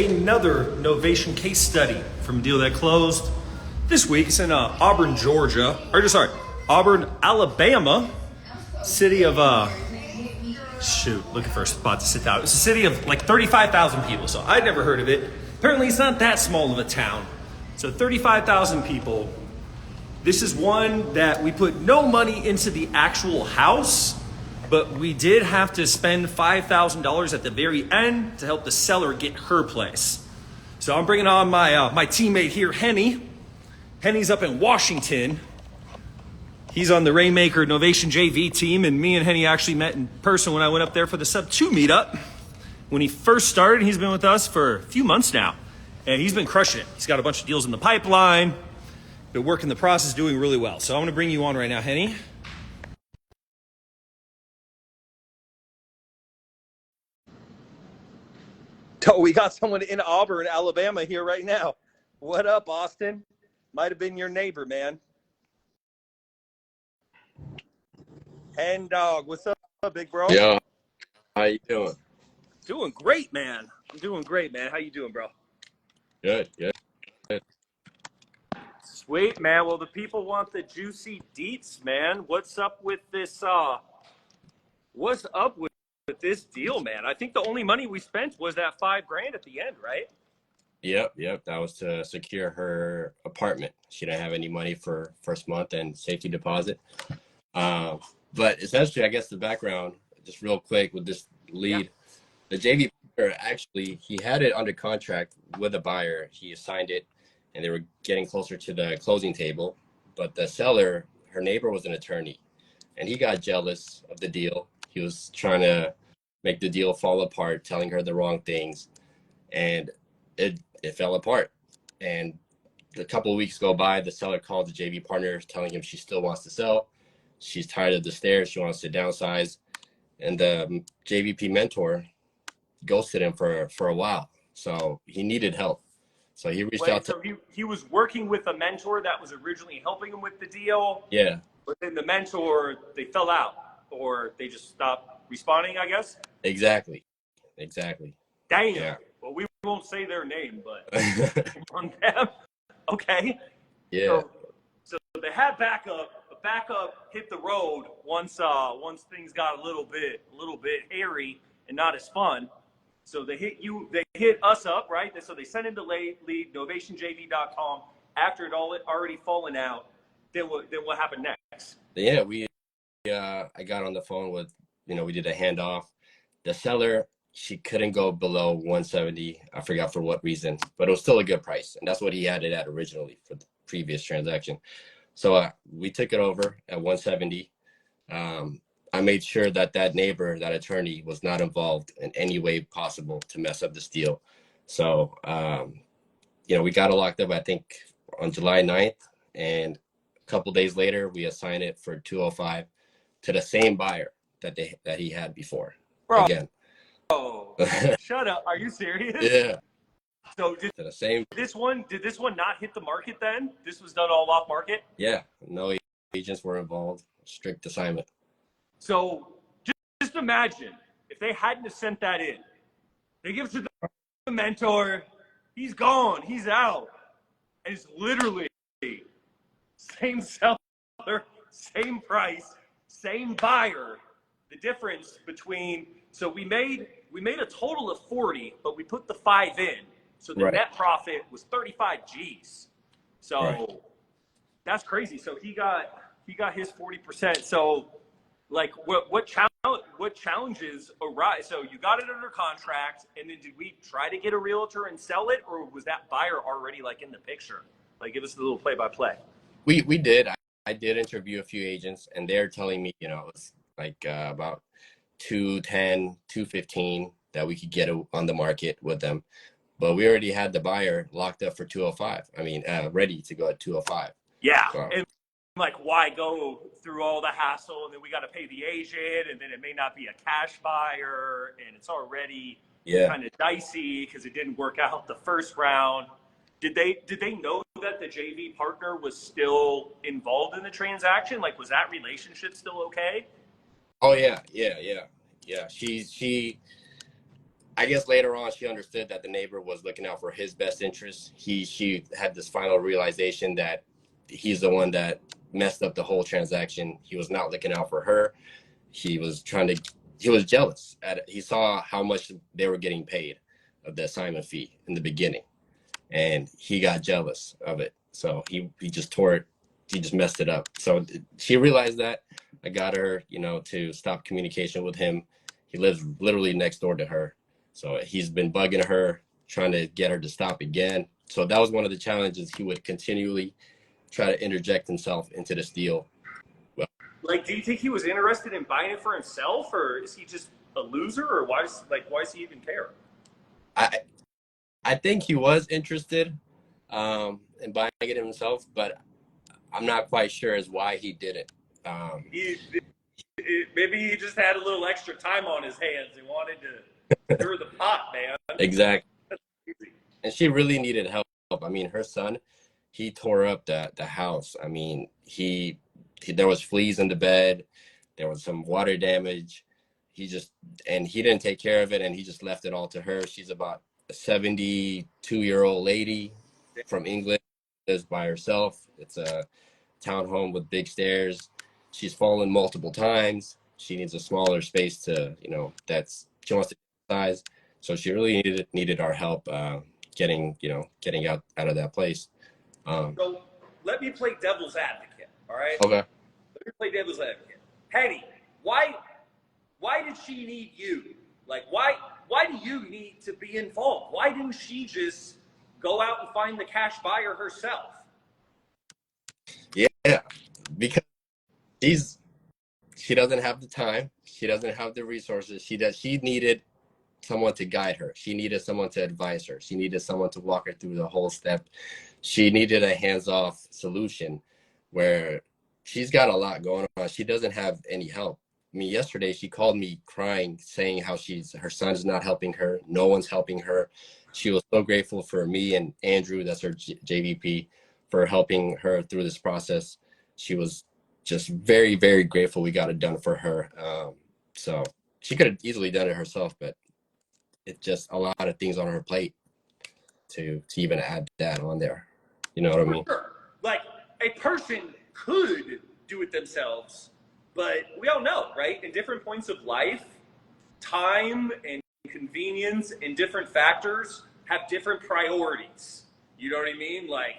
another Novation case study from a deal that closed this week. It's in Auburn, Georgia, Auburn, Alabama, city of, looking for a spot to sit down. It's a city of like 35,000 people, so I'd never heard of it. Apparently it's not that small of a town. So 35,000 people. This is one that we put no money into the actual house, but we did have to spend $5,000 at the very end to help the seller get her place. So I'm bringing on my teammate here, Henny. Henny's up in Washington. He's on the Rainmaker Novation JV team, and me and Henny actually met in person when I went up there for the Sub 2 meetup. When he first started, he's been with us for a few months now, and he's been crushing it. He's got a bunch of deals in the pipeline, been working the process, doing really well. So I'm gonna bring you on right now, Henny. Oh, we got someone in Auburn, Alabama here right now. What up, Austin? Might have been your neighbor, man. Hen dog, what's up, big bro? Yeah, how you doing? Doing great, man. I'm doing great, man. How you doing, bro? Good. Sweet, man. Well, the people want the juicy deets, man. What's up with this? What's up with this deal, man? I think the only money we spent was that $5,000 at the end, right? Yep. That was to secure her apartment. She didn't have any money for first month and safety deposit. But essentially, I guess the background, just real quick with this lead, the JV buyer, actually, he had it under contract with a buyer. He assigned it, and they were getting closer to the closing table. But the seller, her neighbor was an attorney, and he got jealous of the deal. He was trying to make the deal fall apart, telling her the wrong things, and it fell apart. And a couple of weeks go by, the seller called the JV partner, telling him she still wants to sell. She's tired of the stairs. She wants to downsize. And the JVP mentor ghosted him for a while. So he needed help. So he reached out to... So he was working with a mentor that was originally helping him with the deal. Yeah. But then the mentor, they fell out, or they just stopped responding, I guess? Exactly. Dang. Yeah. Well, we won't say their name, but on them. Okay. Yeah. So they had backup. Backup hit the road once things got a little bit hairy and not as fun. So they hit us up, right? So they sent in the lead, novationjv.com, after it all already fallen out. Then what happened next? Yeah, I got on the phone with, we did a handoff. The seller, she couldn't go below 170. I forgot for what reason, but it was still a good price. And that's what he had it at originally for the previous transaction. So we took it over at 170. I made sure that neighbor, that attorney, was not involved in any way possible to mess up this deal. So, we got it locked up, I think, on July 9th. And a couple days later, we assigned it for 205 to the same buyer that he had before. Bro. Again. Oh, shut up. Are you serious? Yeah. So did this one not hit the market then? This was done all off market? Yeah, no agents were involved. Strict assignment. So just imagine if they hadn't have sent that in. They give it to the mentor. He's gone. He's out. And it's literally same seller, same price, same buyer. The difference between, so we made a total of 40, but we put the 5 in. So the net profit was 35 G's. So that's crazy. So he got his 40%. So like what challenges arise? So you got it under contract, and then did we try to get a realtor and sell it, or was that buyer already like in the picture? Like give us a little play by play. We did. I did interview a few agents, and they're telling me, it's like about 210, 215 that we could get on the market with them. But we already had the buyer locked up for 205. I mean, ready to go at 205. Yeah. So. And like, why go through all the hassle, and then we got to pay the agent, and then it may not be a cash buyer, and it's already kind of dicey because it didn't work out the first round. Did they know that the JV partner was still involved in the transaction? Like, was that relationship still okay? Oh yeah. She I guess later on she understood that the neighbor was looking out for his best interests. She had this final realization that he's the one that messed up the whole transaction. He was not looking out for her. He was he was jealous he saw how much they were getting paid of the assignment fee in the beginning, and he got jealous of it. So he just tore it. He just messed it up. So she realized that. I got her, to stop communication with him. He lives literally next door to her. So he's been bugging her, trying to get her to stop again. So that was one of the challenges. He would continually try to interject himself into this deal. Well, Like, do you think he was interested in buying it for himself, or is he just a loser, or why does he even care? I I think he was interested in buying it himself, but I'm not quite sure as why he did it. Um, He, maybe he just had a little extra time on his hands and wanted to stir the pot, man. exactly. Easy. And she really needed help. I mean, her son, he tore up the house. I mean, he there was fleas in the bed, there was some water damage. And he didn't take care of it, and he just left it all to her. She's about a 72-year-old lady from England, lives by herself. It's a townhome with big stairs. She's fallen multiple times. She needs a smaller space to, she wants to size. So she really needed our help getting out of that place. So let me play devil's advocate. All right. Okay. Let me play devil's advocate. Hetty, why did she need you? Like, why do you need to be involved? Why didn't she just go out and find the cash buyer herself? Yeah, because she doesn't have the time. She doesn't have the resources. She needed someone to guide her. She needed someone to advise her. She needed someone to walk her through the whole step. She needed a hands-off solution where she's got a lot going on. She doesn't have any help. I mean, yesterday she called me crying, saying how her son's not helping her. No one's helping her. She was so grateful for me and Andrew, that's her JVP, for helping her through this process. She was just very, very grateful we got it done for her. So she could have easily done it herself, but it's just a lot of things on her plate to even add that on there. You know what I mean? Sure. Like, a person could do it themselves, but we all know, right? In different points of life, time and convenience and different factors have different priorities. You know what I mean? Let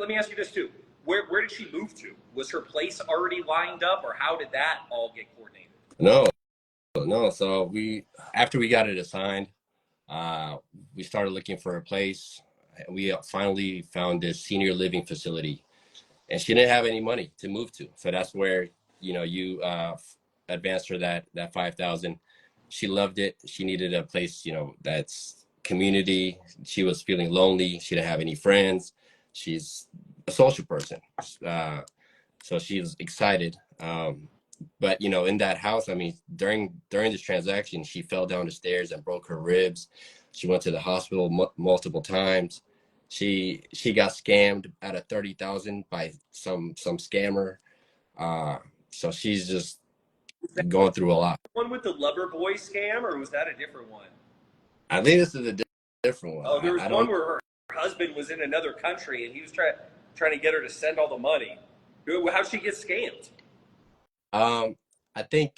me ask you this too. Where did she move to? Was her place already lined up, or how did that all get coordinated? No, no. So after we got it assigned, we started looking for a place. We finally found this senior living facility, and she didn't have any money to move to. So that's where you advanced her that 5,000. She loved it. She needed a place that's community. She was feeling lonely. She didn't have any friends. She's a social person, so she was excited. But in that house, I mean, during this transaction, she fell down the stairs and broke her ribs. She went to the hospital multiple times. She got scammed out of 30,000 by some scammer. So she's just going through a lot. One with the lover boy scam, or was that a different one? I think this is a different one. Oh, there was I one don't. where her husband was in another country and he was trying to get her to send all the money. How'd she get scammed? I think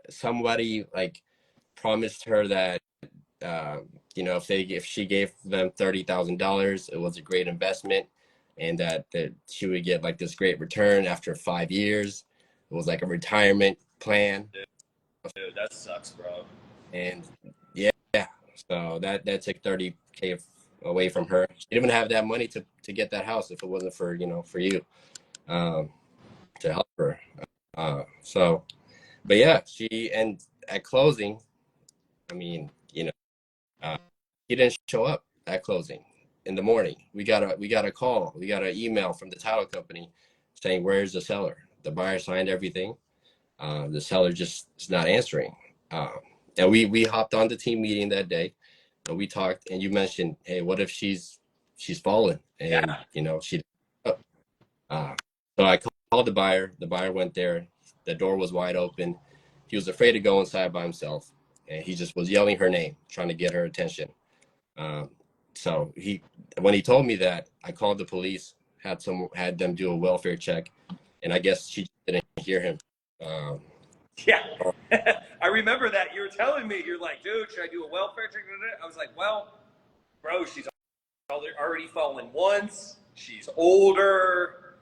somebody like promised her that if she gave them $30,000, it was a great investment, and that she would get like this great return after 5 years. It was like a retirement plan. Dude, that sucks, bro. And yeah, so that took 30K away from her. She didn't even have that money to get that house if it wasn't for you to help her. But yeah, and at closing, I mean, he didn't show up at closing in the morning. We got a call. We got an email from the title company saying, "Where's the seller?" The buyer signed everything. The seller just is not answering. And we hopped on the team meeting that day, and we talked. And you mentioned, "Hey, what if she's fallen?" And she. So I called the buyer. The buyer went there. The door was wide open. he was afraid to go inside by himself, and he just was yelling her name, trying to get her attention. So when he told me that, I called the police, had them do a welfare check, and I guess she didn't hear him. Yeah, I remember that. You were telling me, you're like, dude, should I do a welfare check? I was like, well, bro, she's already fallen once. She's older.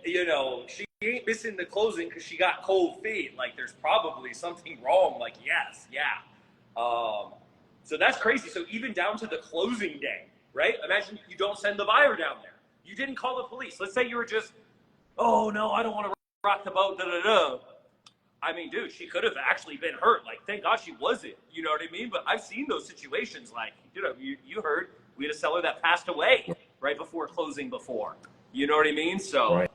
You know, she ain't missing the closing because she got cold feet. Like, there's probably something wrong. Like, yes, yeah. So that's crazy. So even down to the closing day, right? Imagine you don't send the buyer down there. You didn't call the police. Let's say you were just, oh, no, I don't want to rock the boat, da-da-da. I mean, dude, she could have actually been hurt. Like, thank God she wasn't. You know what I mean? But I've seen those situations. Like, you know, you heard we had a seller that passed away right before closing before. You know what I mean? So, Right.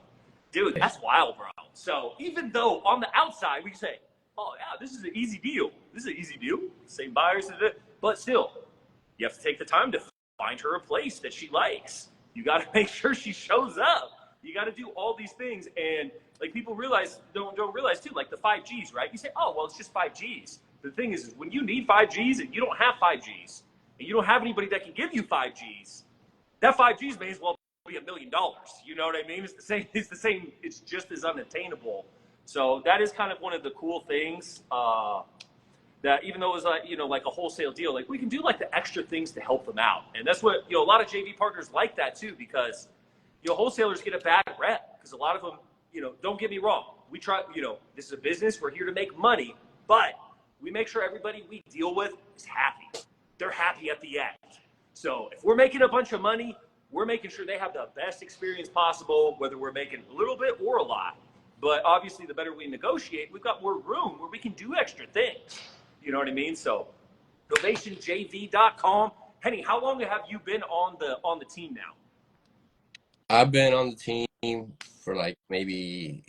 Dude, that's wild, bro. So even though on the outside we say, oh, yeah, this is an easy deal. This is an easy deal. Same buyers, but still, you have to take the time to find her a place that she likes. You got to make sure she shows up. You got to do all these things. And like people don't realize too, like the 5Gs, right? You say, oh, well, it's just 5Gs. The thing is when you need 5Gs and you don't have 5Gs and you don't have anybody that can give you 5Gs, that 5Gs may as well be $1 million. You know what I mean? It's the same. It's just as unattainable. So that is kind of one of the cool things that even though it was like a wholesale deal, like we can do like the extra things to help them out. And that's what, a lot of JV partners like that too, because, wholesalers get a bad rep because a lot of them, don't get me wrong. We try, this is a business. We're here to make money, but we make sure everybody we deal with is happy. They're happy at the end. So if we're making a bunch of money, we're making sure they have the best experience possible, whether we're making a little bit or a lot. But obviously, the better we negotiate, we've got more room where we can do extra things. You know what I mean? So, NovationJV.com. Henny, how long have you been on the team now? I've been on the team for like maybe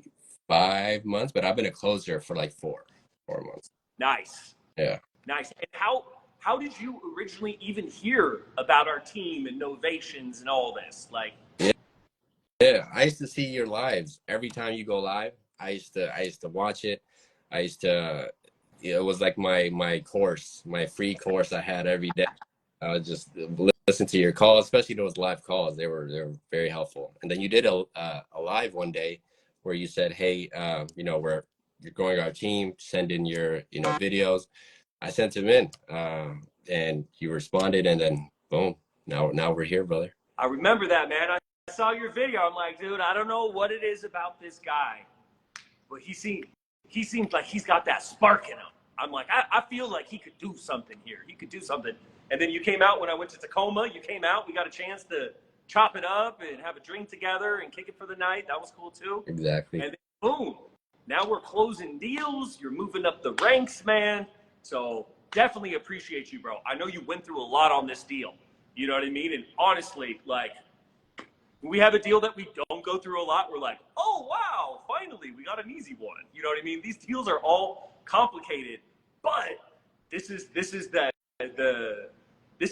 5 months, but I've been a closer for like four months. Nice. Yeah. Nice. And how did you originally even hear about our team and Novations and all this? Like, yeah, I used to see your lives every time you go live. I used to watch it. I used to, it was like my course, my free course I had every day. I would just listen to your calls, especially those live calls. They were very helpful. And then you did a live one day where you said, hey, you're growing our team, send in your videos. I sent them in, and you responded, and then boom, now we're here, brother. I remember that, man. I saw your video. I'm like, dude, I don't know what it is about this guy, but he seems like he's got that spark in him. I'm like, I feel like he could do something here. He could do something. And then you came out when I went to Tacoma. You came out. We got a chance to chop it up and have a drink together and kick it for the night. That was cool too. Exactly. And then boom, now we're closing deals. You're moving up the ranks, man. So definitely appreciate you, bro. I know you went through a lot on this deal. You know what I mean? And honestly, like, when we have a deal that we don't go through a lot, we're like, oh, wow, finally, we got an easy one. You know what I mean? These deals are all complicated, but this is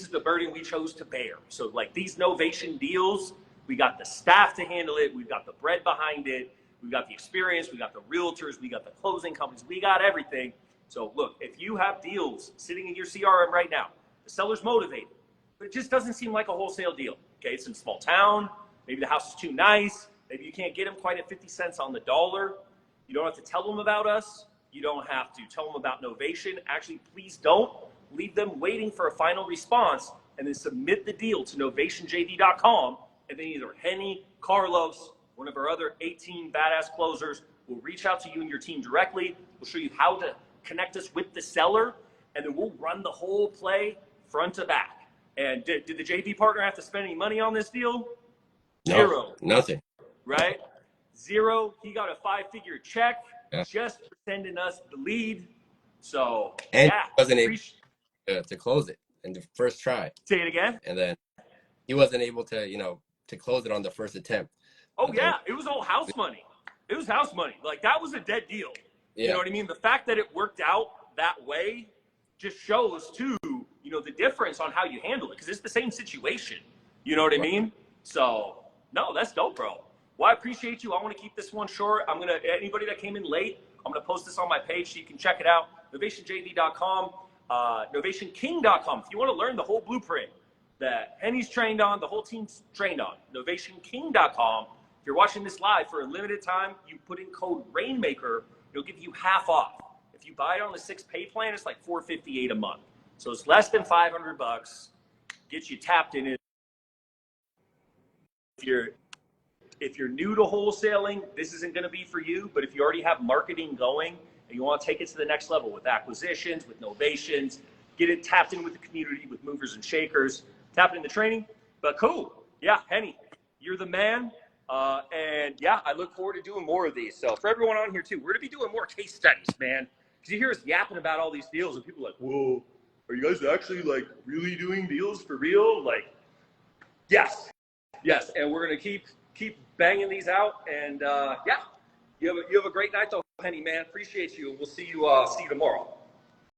the burden we chose to bear. So like these Novation deals, we got the staff to handle it. We've got the bread behind it. We've got the experience. We got the realtors. We got the closing companies. We got everything. So look, if you have deals sitting in your CRM right now, the seller's motivated, but it just doesn't seem like a wholesale deal. Okay, it's in a small town. Maybe the house is too nice. Maybe you can't get them quite at 50 cents on the dollar. You don't have to tell them about us. You don't have to tell them about Novation. Actually, please don't. Leave them waiting for a final response and then submit the deal to NovationJV.com. And then either Henny, Carlos, one of our other 18 badass closers will reach out to you and your team directly. We'll show you how to connect us with the seller, and then we'll run the whole play front to back. And did the JV partner have to spend any money on this deal? No, Zero. nothing. Right? Zero. He got a 5-figure check Yeah. just for sending us the lead. So, And yeah. he wasn't able to close it in the first try. Say it again. And then he wasn't able to, to close it on the first attempt. Oh, yeah. It was all house money. It was house money. Like, that was a dead deal. Yeah. You know what I mean? The fact that it worked out that way just shows, too, the difference on how you handle it. Because it's the same situation. You know what I mean? So, no, that's dope, bro. Well, I appreciate you. I want to keep this one short. Anybody that came in late, I'm going to post this on my page so you can check it out. NovationJV.com, NovationKing.com. If you want to learn the whole blueprint that Henny's trained on, the whole team's trained on, NovationKing.com. If you're watching this live for a limited time, you put in code Rainmaker, it'll give you half off. If you buy it on the 6-pay plan, it's like $458 a month. So it's less than $500. Get you tapped in it. If you're new to wholesaling, this isn't going to be for you. But if you already have marketing going and you want to take it to the next level with acquisitions, with novations, get it tapped in with the community, with movers and shakers, tap into training. But cool. Yeah, Henny, you're the man. And yeah, I look forward to doing more of these. So for everyone on here too, we're going to be doing more case studies, man. Because you hear us yapping about all these deals and people are like, whoa, are you guys actually like really doing deals for real? Like, yes. Yes, and we're going to keep banging these out. And yeah, you have a great night though, Henny, man. Appreciate you. We'll see you tomorrow.